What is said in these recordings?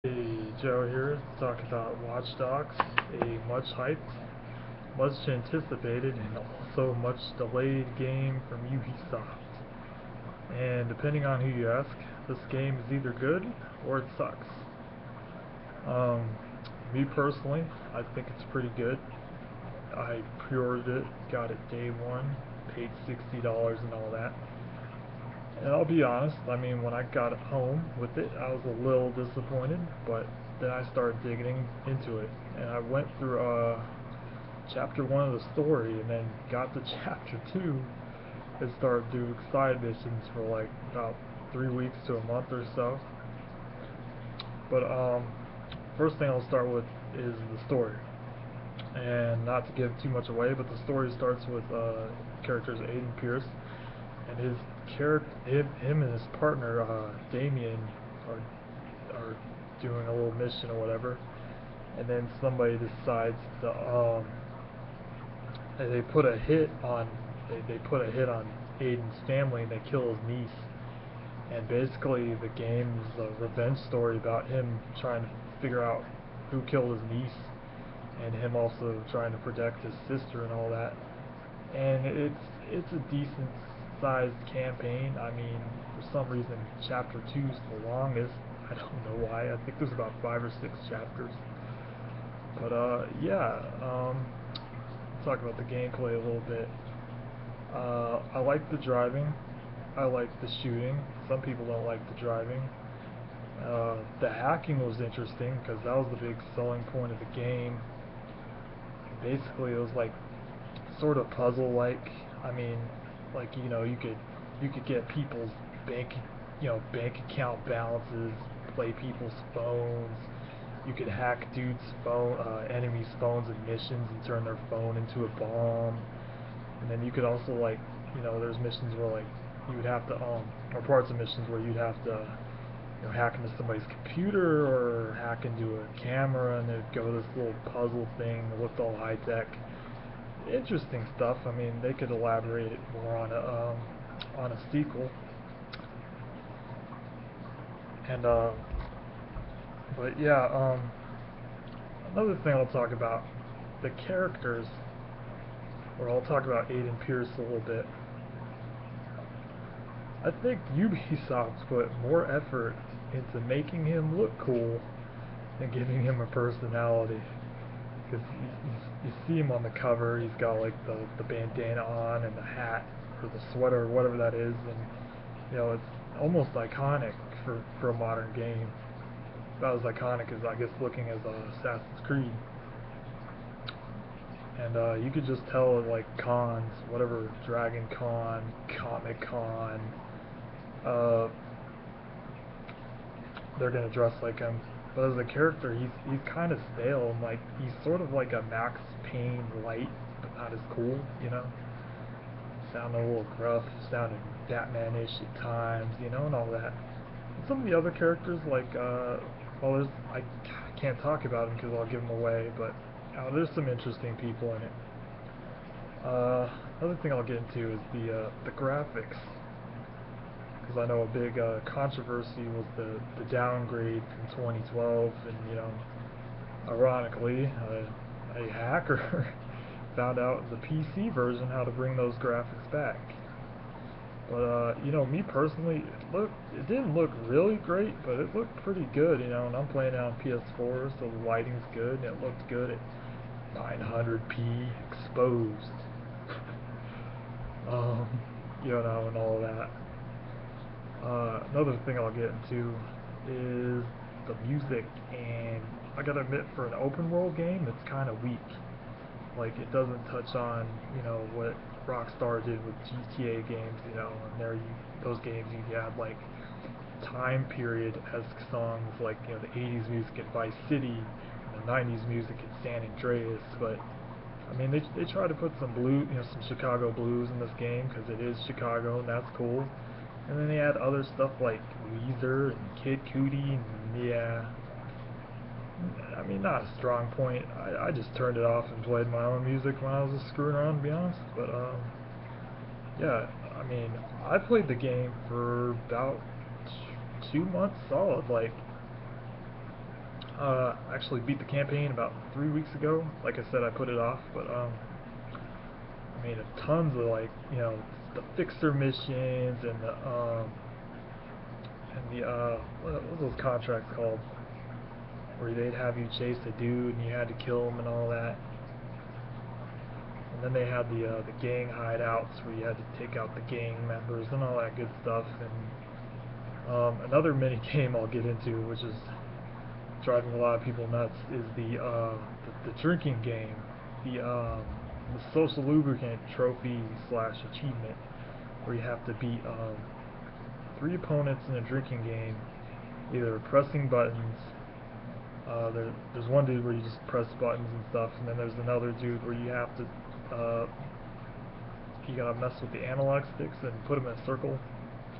Hey, Joe here to talk about Watch Dogs, a much hyped, much anticipated, and also much delayed game from Ubisoft. And depending on who you ask, this game is either good or it sucks. Um, Me personally, I think it's pretty good. I pre-ordered it, got it day one, paid $60 and all that. And I'll be honest, I mean, when I got home with it, I was a little disappointed, but then I started digging into it, and I went through chapter one of the story, and then got to chapter two, and started doing side missions for like about 3 weeks to a month or so. But first thing I'll start with is the story, and not to give too much away, but the story starts with characters Aiden Pierce and his character, him and his partner Damien are doing a little mission or whatever, and then somebody decides to they put a hit on they put a hit on Aiden's family and they kill his niece. And basically, the game is a revenge story about him trying to figure out who killed his niece, and him also trying to protect his sister and all that. And it's a decent sized campaign. I mean, for some reason, chapter two is the longest. I don't know why. I think there's about 5 or 6 chapters. But yeah. Talk about the gameplay a little bit. I like the driving. I like the shooting. Some people don't like the driving. The hacking was interesting because that was the big selling point of the game. Basically, it was like sort of puzzle-like. I mean, like you could get people's bank bank account balances, play people's phones. You could hack enemies' phones and missions, and turn their phone into a bomb. And then you could also there's missions where like you would have to or parts of missions where you'd have to hack into somebody's computer or hack into a camera, and they'd go this little puzzle thing that looked all high tech. Interesting stuff. I mean, they could elaborate it more on a sequel. And but yeah, another thing I'll talk about the characters, or I'll talk about Aiden Pierce a little bit. I think Ubisoft put more effort into making him look cool than giving him a personality. Because you see him on the cover, he's got like the bandana on and the hat or the sweater or whatever that is, and it's almost iconic for a modern game. About as iconic as I guess looking as Assassin's Creed. And you could just tell at like cons, whatever Dragon Con, Comic Con, uh, they're gonna dress like him. But as a character, he's kind of stale, and like he's sort of like a Max Payne light, but not as cool, Sounding a little gruff, sounding Batman-ish at times, and all that. And some of the other characters, like well, I can't talk about them because I'll give them away, but there's some interesting people in it. Another thing I'll get into is the graphics, because I know a big controversy was the downgrade from 2012, and ironically, a hacker found out in the PC version how to bring those graphics back. But me personally, it didn't look really great, but it looked pretty good, and I'm playing it on PS4, so the lighting's good, and it looked good at 900p exposed. um, and all that. Another thing I'll get into is the music, and I gotta admit, for an open world game, it's kind of weak. Like, it doesn't touch on what Rockstar did with GTA games, and those games you had like time period esque songs, like the 80s music at Vice City and the 90s music at San Andreas. But I mean, they try to put some some Chicago blues in this game because it is Chicago, and that's cool. And then they add other stuff like Weezer and Kid Cudi, and yeah, I mean, not a strong point. I just turned it off and played my own music when I was just screwing around, to be honest. But yeah, I mean, I played the game for about 2 months solid. Like, Actually beat the campaign about 3 weeks ago. Like I said, I put it off, but I mean, tons of like, the fixer missions and the what was those contracts called? Where they'd have you chase a dude and you had to kill him and all that. And then they had the gang hideouts where you had to take out the gang members and all that good stuff. And another mini game I'll get into, which is driving a lot of people nuts, is the drinking game, the social lubricant trophy slash achievement, where you have to beat 3 opponents in a drinking game, either pressing buttons. There's one dude where you just press buttons and stuff, and then there's another dude where you have to you gotta mess with the analog sticks and put them in a circle,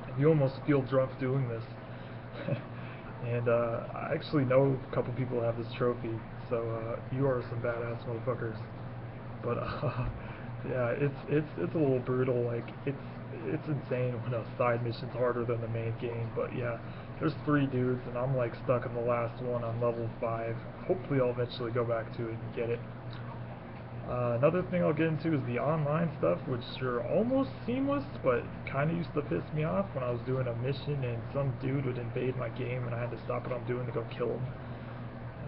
and you almost feel drunk doing this. And I actually know a couple people who have this trophy, so you are some badass motherfuckers. But yeah, it's a little brutal. Like it's insane when a side mission's harder than the main game. But yeah, there's 3 dudes, and I'm like stuck in the last one on level 5. Hopefully, I'll eventually go back to it and get it. Another thing I'll get into is the online stuff, which are almost seamless, but kind of used to piss me off when I was doing a mission and some dude would invade my game and I had to stop what I'm doing to go kill him.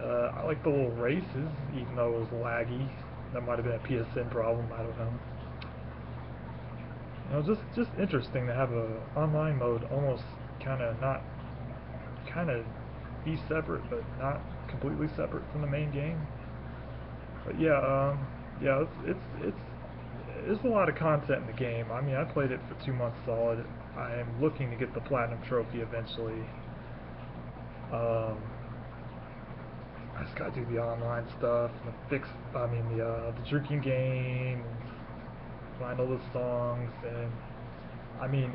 I like the little races, even though it was laggy. That might have been a PSN problem, I don't know. Just interesting to have a online mode almost kind of not, kind of be separate, but not completely separate from the main game. But yeah, yeah, there's a lot of content in the game. I mean, I played it for 2 months solid. I am looking to get the platinum trophy eventually. I just gotta do the online stuff, and the drinking game, and find all the songs, and I mean,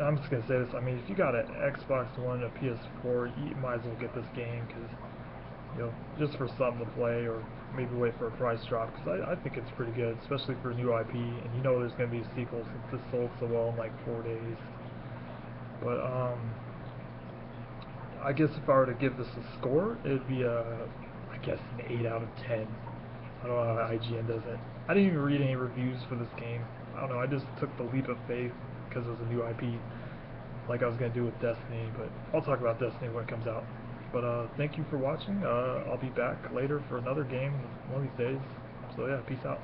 I'm just gonna say this. I mean, if you got an Xbox One, a PS4, you might as well get this game because just for something to play, or maybe wait for a price drop, because I think it's pretty good, especially for a new IP, and there's going to be a sequel since this sold so well in like 4 days. But I guess if I were to give this a score, it'd be I guess an 8 out of 10. I don't know how IGN does it. I didn't even read any reviews for this game. I don't know, I just took the leap of faith because it was a new IP, like I was going to do with Destiny, but I'll talk about Destiny when it comes out. But thank you for watching. I'll be back later for another game one of these days. So yeah, peace out.